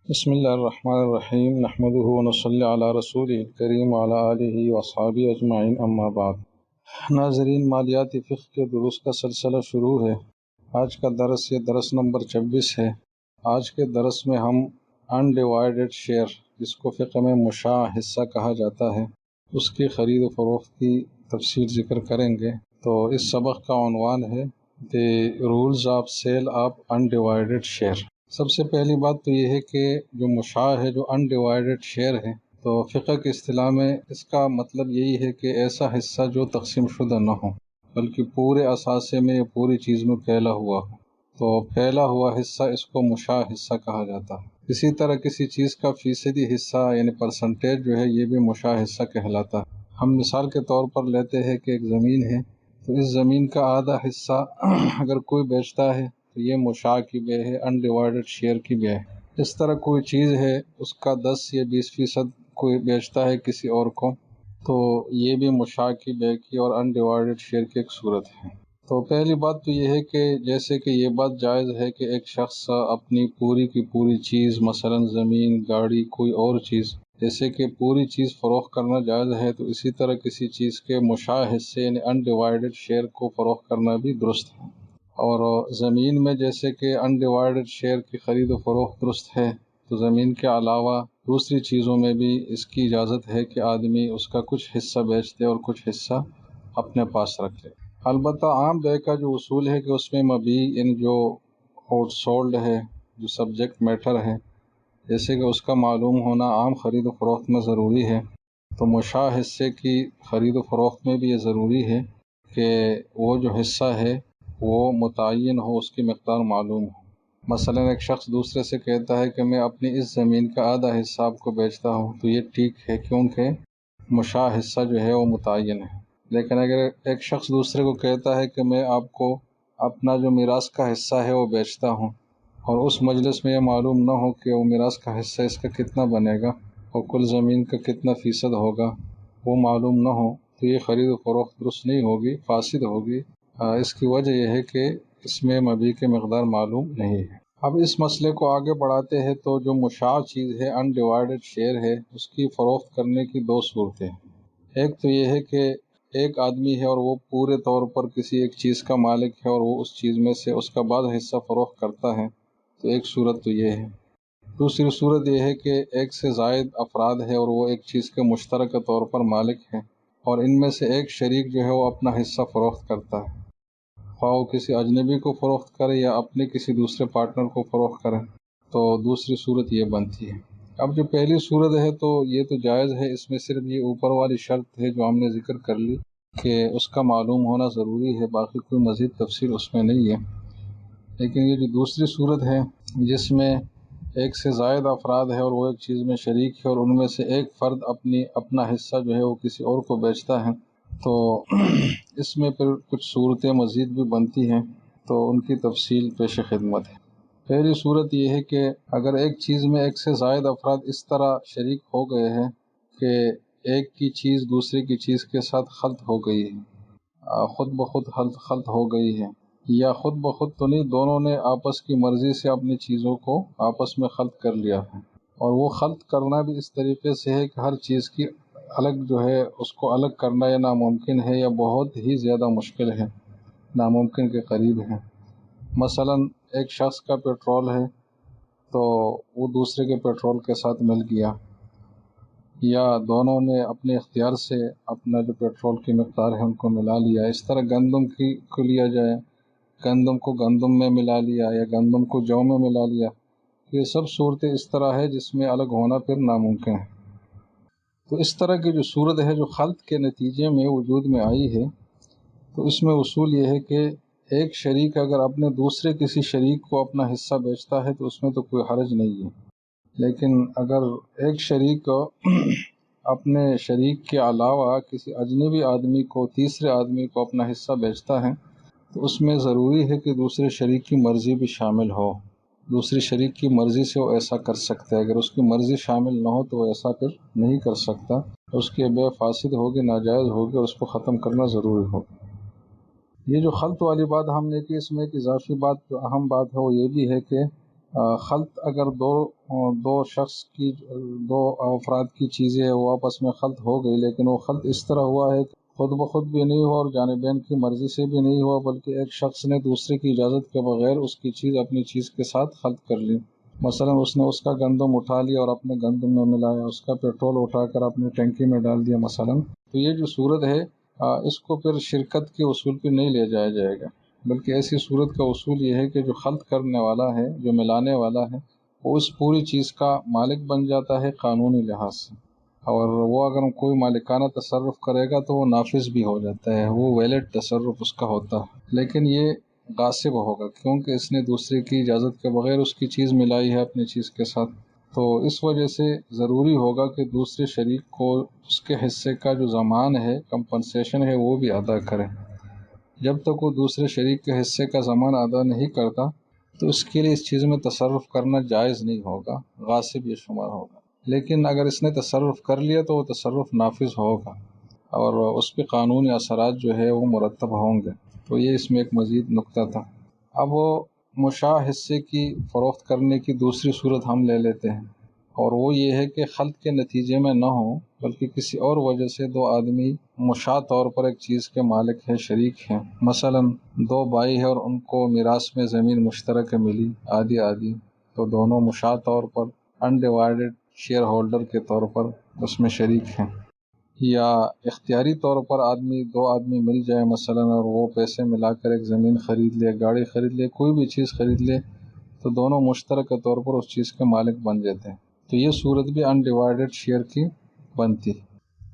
بسم اللہ الرحمن الرحیم نحمدہ ونصلی علی رسولہ الکریم وعلی آلہ واصحابہ اجمعین اما بعد۔ ناظرین، مالیاتی فقہ کے دروس کا سلسلہ شروع ہے۔ آج کا درس یہ درس نمبر 26 ہے۔ آج کے درس میں ہم انڈیوائیڈڈ شیئر، جس کو فقہ میں مشاع حصہ کہا جاتا ہے، اس کی خرید و فروخت کی تفصیل ذکر کریں گے۔ تو اس سبق کا عنوان ہے the rules of sale of undivided share. سب سے پہلی بات تو یہ ہے کہ جو مشاع ہے، جو انڈیوائیڈڈ شیئر ہے، تو فقہ کی اصطلاح میں اس کا مطلب یہی ہے کہ ایسا حصہ جو تقسیم شدہ نہ ہو، بلکہ پورے اثاثے میں یا پوری چیز میں پھیلا ہوا ہو۔ تو پھیلا ہوا حصہ اس کو مشاع حصہ کہا جاتا ہے۔ اسی طرح کسی چیز کا فیصدی حصہ یعنی پرسنٹیج جو ہے، یہ بھی مشاع حصہ کہلاتا ہے۔ ہم مثال کے طور پر لیتے ہیں کہ ایک زمین ہے، تو اس زمین کا آدھا حصہ اگر کوئی بیچتا ہے تو یہ مشاع کی بے ہے، انڈیوائیڈڈ شیئر کی بے ہے۔ اس طرح کوئی چیز ہے، اس کا 10 یا 20% کوئی بیچتا ہے کسی اور کو، تو یہ بھی مشاع کی بے کی اور انڈیوائیڈڈ شیئر کی ایک صورت ہے۔ تو پہلی بات تو یہ ہے کہ جیسے کہ یہ بات جائز ہے کہ ایک شخص اپنی پوری کی پوری چیز، مثلا زمین، گاڑی، کوئی اور چیز، جیسے کہ پوری چیز فروخت کرنا جائز ہے، تو اسی طرح کسی چیز کے مشاع حصے یعنی انڈیوائیڈڈ شیئر کو فروخت کرنا بھی درست ہے۔ اور زمین میں جیسے کہ انڈیوائیڈڈ شیئر کی خرید و فروخت درست ہے، تو زمین کے علاوہ دوسری چیزوں میں بھی اس کی اجازت ہے کہ آدمی اس کا کچھ حصہ بیچ دے اور کچھ حصہ اپنے پاس رکھ لے۔ البتہ عام بے کا جو اصول ہے کہ اس میں مبیع ان جو آؤٹ سولڈ ہے، جو سبجیکٹ میٹر ہے، جیسے کہ اس کا معلوم ہونا عام خرید و فروخت میں ضروری ہے، تو مشاع حصے کی خرید و فروخت میں بھی یہ ضروری ہے کہ وہ جو حصہ ہے وہ متعین ہو، اس کی مقدار معلوم ہو۔ مثلا ایک شخص دوسرے سے کہتا ہے کہ میں اپنی اس زمین کا آدھا حصہ آپ کو بیچتا ہوں، تو یہ ٹھیک ہے، کیونکہ مشاع حصہ جو ہے وہ متعین ہے۔ لیکن اگر ایک شخص دوسرے کو کہتا ہے کہ میں آپ کو اپنا جو میراث کا حصہ ہے وہ بیچتا ہوں، اور اس مجلس میں یہ معلوم نہ ہو کہ وہ میراث کا حصہ اس کا کتنا بنے گا اور کل زمین کا کتنا فیصد ہوگا، وہ معلوم نہ ہو، تو یہ خرید و فروخت درست نہیں ہوگی، فاسد ہوگی۔ اس کی وجہ یہ ہے کہ اس میں مبیع کی مقدار معلوم نہیں ہے۔ اب اس مسئلے کو آگے بڑھاتے ہیں تو جو مشاع چیز ہے، انڈیوائیڈڈ شیئر ہے، اس کی فروخت کرنے کی دو صورتیں ہیں۔ ایک تو یہ ہے کہ ایک آدمی ہے اور وہ پورے طور پر کسی ایک چیز کا مالک ہے اور وہ اس چیز میں سے اس کا بعض حصہ فروخت کرتا ہے، تو ایک صورت تو یہ ہے۔ دوسری صورت یہ ہے کہ ایک سے زائد افراد ہے اور وہ ایک چیز کے مشترکہ طور پر مالک ہیں، اور ان میں سے ایک شریک جو ہے وہ اپنا حصہ فروخت کرتا ہے، خواہ وہ کسی اجنبی کو فروخت کرے یا اپنے کسی دوسرے پارٹنر کو فروخت کرے، تو دوسری صورت یہ بنتی ہے۔ اب جو پہلی صورت ہے تو یہ تو جائز ہے، اس میں صرف یہ اوپر والی شرط ہے جو ہم نے ذکر کر لی کہ اس کا معلوم ہونا ضروری ہے، باقی کوئی مزید تفصیل اس میں نہیں ہے۔ لیکن یہ جو دوسری صورت ہے جس میں ایک سے زائد افراد ہے اور وہ ایک چیز میں شریک ہے اور ان میں سے ایک فرد اپنا حصہ جو ہے وہ کسی اور کو بیچتا ہے، تو اس میں پھر کچھ صورتیں مزید بھی بنتی ہیں، تو ان کی تفصیل پیش خدمت ہے۔ پہلی صورت یہ ہے کہ اگر ایک چیز میں ایک سے زائد افراد اس طرح شریک ہو گئے ہیں کہ ایک کی چیز دوسرے کی چیز کے ساتھ خلط ہو گئی ہے، خود بخود خلط ہو گئی ہے، یا خود بخود تو نہیں، دونوں نے آپس کی مرضی سے اپنی چیزوں کو آپس میں خلط کر لیا ہے، اور وہ خلط کرنا بھی اس طریقے سے ہے کہ ہر چیز کی الگ جو ہے اس کو الگ کرنا یا ناممکن ہے یا بہت ہی زیادہ مشکل ہے، ناممکن کے قریب ہے۔ مثلا ایک شخص کا پیٹرول ہے تو وہ دوسرے کے پیٹرول کے ساتھ مل گیا، یا دونوں نے اپنے اختیار سے اپنا جو پیٹرول کی مقدار ہے ان کو ملا لیا۔ اس طرح گندم کو لیا جائے، گندم کو گندم میں ملا لیا یا گندم کو جو میں ملا لیا، یہ سب صورتیں اس طرح ہے جس میں الگ ہونا پھر ناممکن ہے۔ تو اس طرح کی جو صورت ہے جو خلط کے نتیجے میں وجود میں آئی ہے، تو اس میں اصول یہ ہے کہ ایک شریک اگر اپنے دوسرے کسی شریک کو اپنا حصہ بیچتا ہے تو اس میں تو کوئی حرج نہیں ہے، لیکن اگر ایک شریک اپنے شریک کے علاوہ کسی اجنبی آدمی کو، تیسرے آدمی کو اپنا حصہ بیچتا ہے، تو اس میں ضروری ہے کہ دوسرے شریک کی مرضی بھی شامل ہو۔ دوسری شریک کی مرضی سے وہ ایسا کر سکتا ہے، اگر اس کی مرضی شامل نہ ہو تو وہ ایسا پھر نہیں کر سکتا، اس کی بے فاسد ہوگی، ناجائز ہوگی، اور اس کو ختم کرنا ضروری ہوگا۔ یہ جو خلط والی بات ہم نے کی، اس میں ایک اضافی بات جو اہم بات ہے وہ یہ بھی ہے کہ خلط اگر دو شخص کی دو افراد کی چیزیں وہ آپس میں خلط ہو گئی، لیکن وہ خلط اس طرح ہوا ہے کہ خود بخود بھی نہیں ہوا اور جانبین کی مرضی سے بھی نہیں ہوا، بلکہ ایک شخص نے دوسرے کی اجازت کے بغیر اس کی چیز اپنی چیز کے ساتھ خلط کر لی۔ مثلا اس نے اس کا گندم اٹھا لیا اور اپنے گندم میں ملایا، اس کا پیٹرول اٹھا کر اپنی ٹینکی میں ڈال دیا مثلا، تو یہ جو صورت ہے اس کو پھر شرکت کے اصول پہ نہیں لے جایا جائے گا، بلکہ ایسی صورت کا اصول یہ ہے کہ جو خلط کرنے والا ہے، جو ملانے والا ہے، وہ اس پوری چیز کا مالک بن جاتا ہے قانونی لحاظ سے، اور وہ اگر کوئی مالکانہ تصرف کرے گا تو وہ نافذ بھی ہو جاتا ہے، وہ ویلڈ تصرف اس کا ہوتا ہے۔ لیکن یہ غاصب ہوگا کیونکہ اس نے دوسرے کی اجازت کے بغیر اس کی چیز ملائی ہے اپنی چیز کے ساتھ، تو اس وجہ سے ضروری ہوگا کہ دوسرے شریک کو اس کے حصے کا جو ضمان ہے، کمپنسیشن ہے، وہ بھی ادا کرے۔ جب تک وہ دوسرے شریک کے حصے کا ضمان ادا نہیں کرتا تو اس کے لیے اس چیز میں تصرف کرنا جائز نہیں ہوگا، غاصب یہ شمار ہوگا۔ لیکن اگر اس نے تصرف کر لیا تو وہ تصرف نافذ ہوگا اور اس پہ قانونی اثرات جو ہے وہ مرتب ہوں گے۔ تو یہ اس میں ایک مزید نکتہ تھا۔ اب وہ مشاع حصے کی فروخت کرنے کی دوسری صورت ہم لے لیتے ہیں، اور وہ یہ ہے کہ خلط کے نتیجے میں نہ ہو بلکہ کسی اور وجہ سے دو آدمی مشاع طور پر ایک چیز کے مالک ہیں، شریک ہیں۔ مثلا دو بھائی ہیں اور ان کو میراث میں زمین مشترک ملی آدھی آدھی، تو دونوں مشاع طور پر انڈیوائیڈڈ شیئر ہولڈر کے طور پر اس میں شریک ہیں۔ یا اختیاری طور پر دو آدمی مل جائے مثلا اور وہ پیسے ملا کر ایک زمین خرید لے، گاڑی خرید لے، کوئی بھی چیز خرید لے، تو دونوں مشترک طور پر اس چیز کے مالک بن جاتے ہیں، تو یہ صورت بھی انڈیوائیڈڈ شیئر کی بنتی۔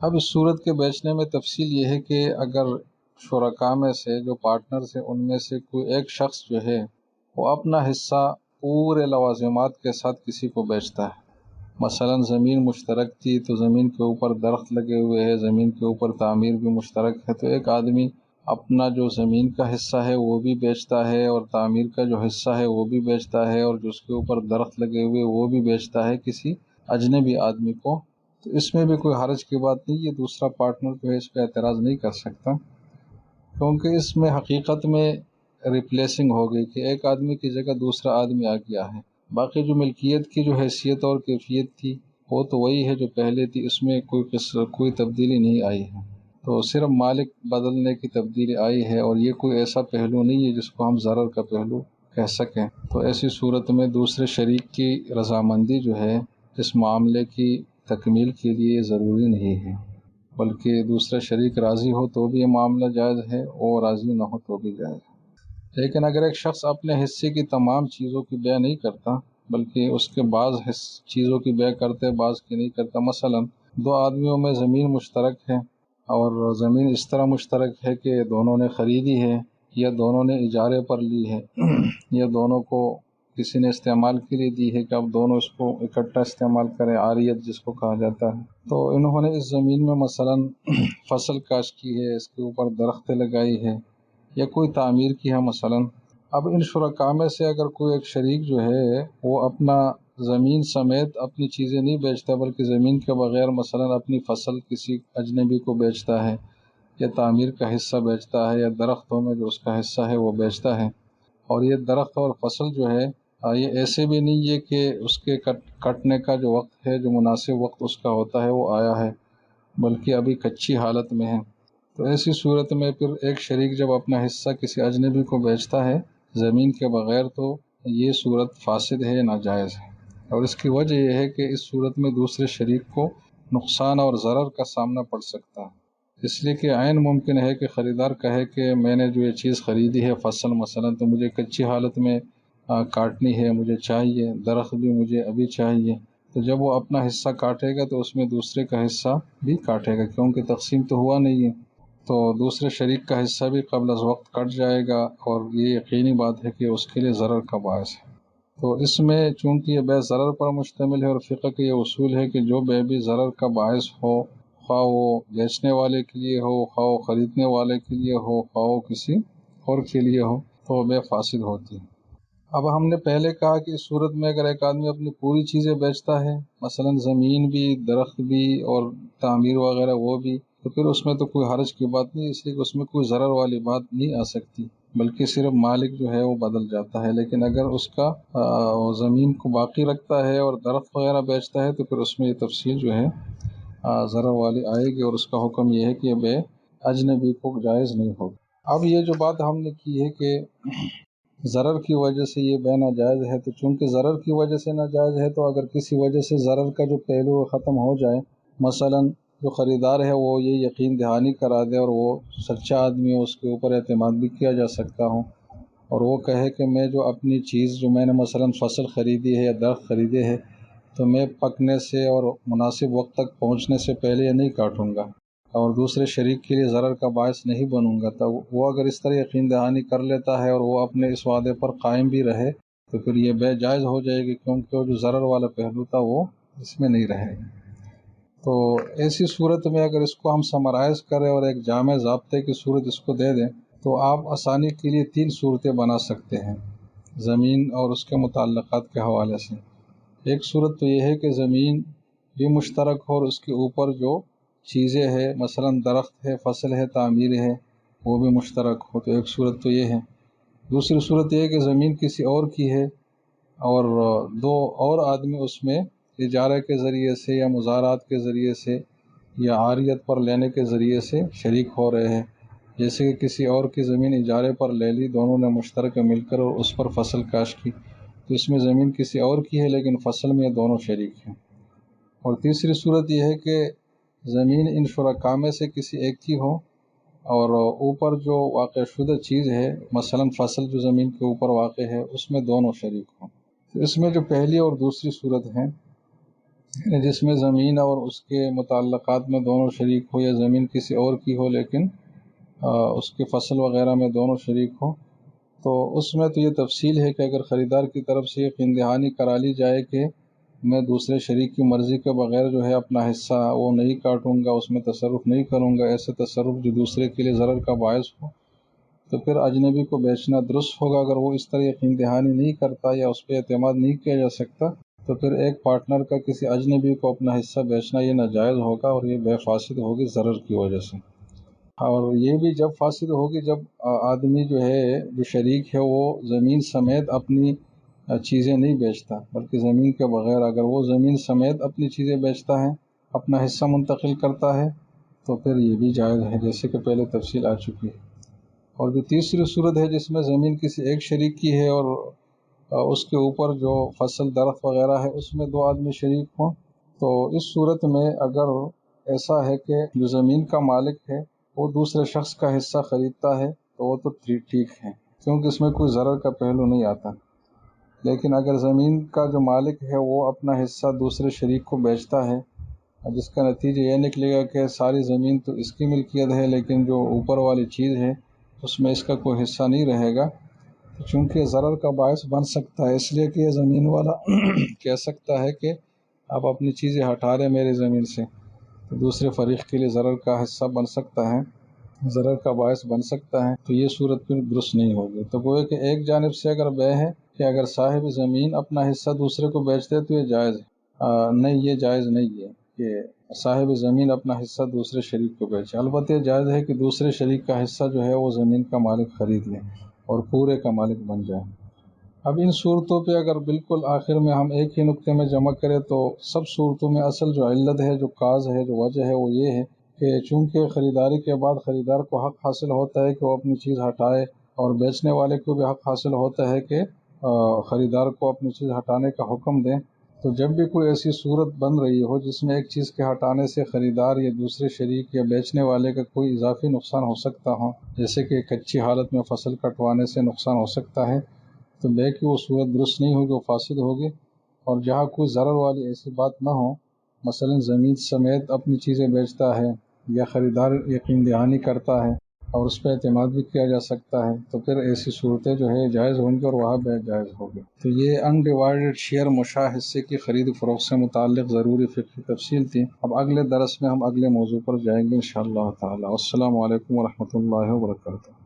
اب اس صورت کے بیچنے میں تفصیل یہ ہے کہ اگر شرکاء میں سے جو پارٹنرز ہیں ان میں سے کوئی ایک شخص جو ہے وہ اپنا حصہ پورے لوازمات کے ساتھ کسی کو بیچتا ہے، مثلا زمین مشترک تھی تو زمین کے اوپر درخت لگے ہوئے ہیں، زمین کے اوپر تعمیر بھی مشترک ہے، تو ایک آدمی اپنا جو زمین کا حصہ ہے وہ بھی بیچتا ہے اور تعمیر کا جو حصہ ہے وہ بھی بیچتا ہے، اور جو اس کے اوپر درخت لگے ہوئے وہ بھی بیچتا ہے کسی اجنبی آدمی کو، تو اس میں بھی کوئی حرج کی بات نہیں، یہ دوسرا پارٹنر جو ہے اس پہ اعتراض نہیں کر سکتا، کیونکہ اس میں حقیقت میں ریپلیسنگ ہو گئی کہ ایک آدمی کی جگہ دوسرا آدمی آ گیا ہے، باقی جو ملکیت کی جو حیثیت اور کیفیت تھی وہ تو وہی ہے جو پہلے تھی، اس میں کوئی تبدیلی نہیں آئی ہے، تو صرف مالک بدلنے کی تبدیلی آئی ہے، اور یہ کوئی ایسا پہلو نہیں ہے جس کو ہم ضرر کا پہلو کہہ سکیں۔ تو ایسی صورت میں دوسرے شریک کی رضامندی جو ہے اس معاملے کی تکمیل کے لیے ضروری نہیں ہے، بلکہ دوسرا شریک راضی ہو تو بھی یہ معاملہ جائز ہے اور راضی نہ ہو تو بھی جائز ہے۔ لیکن اگر ایک شخص اپنے حصے کی تمام چیزوں کی بیع نہیں کرتا بلکہ اس کے بعض چیزوں کی بیع کرتے بعض کی نہیں کرتا، مثلا دو آدمیوں میں زمین مشترک ہے اور زمین اس طرح مشترک ہے کہ دونوں نے خریدی ہے یا دونوں نے اجارے پر لی ہے یا دونوں کو کسی نے استعمال کے لیے دی ہے کہ اب دونوں اس کو اکٹھا استعمال کریں، عاریت جس کو کہا جاتا ہے، تو انہوں نے اس زمین میں مثلا فصل کاشت کی ہے، اس کے اوپر درخت لگائی ہے یا کوئی تعمیر کی ہے مثلا۔ اب ان شرکاء میں سے اگر کوئی ایک شریک جو ہے وہ اپنا زمین سمیت اپنی چیزیں نہیں بیچتا بلکہ زمین کے بغیر مثلا اپنی فصل کسی اجنبی کو بیچتا ہے یا تعمیر کا حصہ بیچتا ہے یا درختوں میں جو اس کا حصہ ہے وہ بیچتا ہے، اور یہ درخت اور فصل جو ہے یہ ایسے بھی نہیں ہے کہ اس کے کٹنے کا جو وقت ہے، جو مناسب وقت اس کا ہوتا ہے وہ آیا ہے، بلکہ ابھی کچی حالت میں ہے، تو ایسی صورت میں پھر ایک شریک جب اپنا حصہ کسی اجنبی کو بیچتا ہے زمین کے بغیر تو یہ صورت فاسد ہے، ناجائز ہے، اور اس کی وجہ یہ ہے کہ اس صورت میں دوسرے شریک کو نقصان اور ضرر کا سامنا پڑ سکتا ہے، اس لیے کہ عین ممکن ہے کہ خریدار کہے کہ میں نے جو یہ چیز خریدی ہے فصل مثلا تو مجھے کچی حالت میں کاٹنی ہے، مجھے چاہیے، درخت بھی مجھے ابھی چاہیے، تو جب وہ اپنا حصہ کاٹے گا تو اس میں دوسرے کا حصہ بھی کاٹے گا کیونکہ تقسیم تو ہوا نہیں ہے، تو دوسرے شریک کا حصہ بھی قبل از وقت کٹ جائے گا، اور یہ یقینی بات ہے کہ اس کے لیے ضرر کا باعث ہے۔ تو اس میں چونکہ یہ بیع ضرر پر مشتمل ہے اور فقہ کا یہ اصول ہے کہ جو بیع بھی ضرر کا باعث ہو، خواہ وہ بیچنے والے کے لیے ہو، خواہ وہ خریدنے والے کے لیے ہو، خواہ وہ کسی اور کے لیے ہو، تو وہ بیع فاسد ہوتی ہے۔ اب ہم نے پہلے کہا کہ اس صورت میں اگر ایک آدمی اپنی پوری چیزیں بیچتا ہے، مثلا زمین بھی، درخت بھی اور تعمیر وغیرہ وہ بھی، تو پھر اس میں تو کوئی حرج کی بات نہیں، اس لیے کہ اس میں کوئی ضرر والی بات نہیں آ سکتی، بلکہ صرف مالک جو ہے وہ بدل جاتا ہے، لیکن اگر اس کا زمین کو باقی رکھتا ہے اور درخت وغیرہ بیچتا ہے تو پھر اس میں یہ تفصیل جو ہے ضرر والی آئے گی، اور اس کا حکم یہ ہے کہ یہ بے اجنبی کو جائز نہیں ہوگی۔ اب یہ جو بات ہم نے کی ہے کہ ضرر کی وجہ سے یہ بے ناجائز ہے، تو چونکہ ضرر کی وجہ سے ناجائز ہے، تو اگر کسی وجہ سے ضرر کا جو پہلو ختم ہو جائے، مثلا جو خریدار ہے وہ یہ یقین دہانی کرا دے اور وہ سچا آدمی ہے، اس کے اوپر اعتماد بھی کیا جا سکتا ہو، اور وہ کہے کہ میں جو اپنی چیز جو میں نے مثلا فصل خریدی ہے یا درخت خریدے ہے، تو میں پکنے سے اور مناسب وقت تک پہنچنے سے پہلے یہ نہیں کاٹوں گا اور دوسرے شریک کے لیے ضرر کا باعث نہیں بنوں گا، تو وہ اگر اس طرح یقین دہانی کر لیتا ہے اور وہ اپنے اس وعدے پر قائم بھی رہے تو پھر یہ بے جائز ہو جائے گی، کیونکہ وہ جو ضرر والا پہلو تھا وہ اس میں نہیں رہے گا۔ تو ایسی صورت میں اگر اس کو ہم سمرائز کریں اور ایک جامع ضابطے کی صورت اس کو دے دیں تو آپ آسانی کے لیے 3 صورتیں بنا سکتے ہیں زمین اور اس کے متعلقات کے حوالے سے۔ ایک صورت تو یہ ہے کہ زمین بھی مشترک ہو اور اس کے اوپر جو چیزیں ہیں مثلا درخت ہے، فصل ہے، تعمیر ہے، وہ بھی مشترک ہو، تو ایک صورت تو یہ ہے۔ دوسری صورت یہ ہے کہ زمین کسی اور کی ہے اور 2 اور آدمی اس میں اجارہ کے ذریعے سے یا مزارات کے ذریعے سے یا عاریت پر لینے کے ذریعے سے شریک ہو رہے ہیں، جیسے کہ کسی اور کی زمین اجارے پر لے لی، دونوں نے مشترک مل کر اور اس پر فصل کاشت کی، تو اس میں زمین کسی اور کی ہے لیکن فصل میں دونوں شریک ہیں۔ اور تیسری صورت یہ ہے کہ زمین ان شرکاء میں سے کسی ایک کی ہو اور اوپر جو واقع شدہ چیز ہے مثلا فصل جو زمین کے اوپر واقع ہے اس میں دونوں شریک ہوں۔ تو اس میں جو پہلی اور دوسری صورت ہے جس میں زمین اور اس کے متعلقات میں دونوں شریک ہو یا زمین کسی اور کی ہو لیکن اس کے فصل وغیرہ میں دونوں شریک ہو، تو اس میں تو یہ تفصیل ہے کہ اگر خریدار کی طرف سے یقین دہانی کرا لی جائے کہ میں دوسرے شریک کی مرضی کے بغیر جو ہے اپنا حصہ وہ نہیں کاٹوں گا، اس میں تصرف نہیں کروں گا، ایسے تصرف جو دوسرے کے لیے ضرر کا باعث ہو، تو پھر اجنبی کو بیچنا درست ہوگا۔ اگر وہ اس طرح یقین دہانی نہیں کرتا یا اس پہ اعتماد نہیں کیا جا سکتا تو پھر ایک پارٹنر کا کسی اجنبی کو اپنا حصہ بیچنا یہ ناجائز ہوگا اور یہ بے فاسد ہوگی ضرر کی وجہ سے۔ اور یہ بھی جب فاسد ہوگی جب آدمی جو ہے جو شریک ہے وہ زمین سمیت اپنی چیزیں نہیں بیچتا بلکہ زمین کے بغیر اگر وہ زمین سمیت اپنی چیزیں بیچتا ہے، اپنا حصہ منتقل کرتا ہے، تو پھر یہ بھی جائز ہے، جیسے کہ پہلے تفصیل آ چکی ہے۔ اور جو تیسری صورت ہے جس میں زمین کسی ایک شریک کی ہے اور اس کے اوپر جو فصل درخت وغیرہ ہے اس میں 2 آدمی شریک ہوں، تو اس صورت میں اگر ایسا ہے کہ جو زمین کا مالک ہے وہ دوسرے شخص کا حصہ خریدتا ہے تو وہ تو ٹھیک ہے کیونکہ اس میں کوئی ضرر کا پہلو نہیں آتا، لیکن اگر زمین کا جو مالک ہے وہ اپنا حصہ دوسرے شریک کو بیچتا ہے جس کا نتیجہ یہ نکلے گا کہ ساری زمین تو اس کی ملکیت ہے لیکن جو اوپر والی چیز ہے اس میں اس کا کوئی حصہ نہیں رہے گا، چونکہ ضرر کا باعث بن سکتا ہے، اس لیے کہ یہ زمین والا کہہ سکتا ہے کہ آپ اپنی چیزیں ہٹا رہے میری زمین سے، تو دوسرے فریق کے لیے ضرر کا حصہ بن سکتا ہے، ضرر کا باعث بن سکتا ہے، تو یہ صورت پھر درست نہیں ہوگی۔ تو گویا کہ ایک جانب سے اگر بے ہے کہ اگر صاحب زمین اپنا حصہ دوسرے کو بیچتے تو یہ جائز ہے، نہیں یہ جائز نہیں ہے کہ صاحب زمین اپنا حصہ دوسرے شریک کو بیچے، البتہ یہ جائز ہے کہ دوسرے شریک کا حصہ جو ہے وہ زمین کا مالک خرید لے اور پورے کا مالک بن جائے۔ اب ان صورتوں پہ اگر بالکل آخر میں ہم ایک ہی نقطے میں جمع کریں تو سب صورتوں میں اصل جو علت ہے، جو کاز ہے، جو وجہ ہے، وہ یہ ہے کہ چونکہ خریداری کے بعد خریدار کو حق حاصل ہوتا ہے کہ وہ اپنی چیز ہٹائے اور بیچنے والے کو بھی حق حاصل ہوتا ہے کہ خریدار کو اپنی چیز ہٹانے کا حکم دیں، تو جب بھی کوئی ایسی صورت بن رہی ہو جس میں ایک چیز کے ہٹانے سے خریدار یا دوسرے شریک یا بیچنے والے کا کوئی اضافی نقصان ہو سکتا ہو، جیسے کہ کچی حالت میں فصل کٹوانے سے نقصان ہو سکتا ہے، تو بے کی وہ صورت درست نہیں ہوگی، وہ فاسد ہوگی۔ اور جہاں کوئی ضرر والی ایسی بات نہ ہو، مثلا زمین سمیت اپنی چیزیں بیچتا ہے یا خریدار یقین دہانی کرتا ہے اور اس پہ اعتماد بھی کیا جا سکتا ہے، تو پھر ایسی صورتیں جو ہے جائز ہوں گی اور وہاں بے جائز ہوگی۔ تو یہ انڈیوائیڈڈ شیئر مشاع حصے کی خرید و فروخت سے متعلق ضروری فقہی تفصیل تھی۔ اب اگلے درس میں ہم اگلے موضوع پر جائیں گے انشاءاللہ تعالی۔ السلام علیکم ورحمۃ اللہ وبرکاتہ۔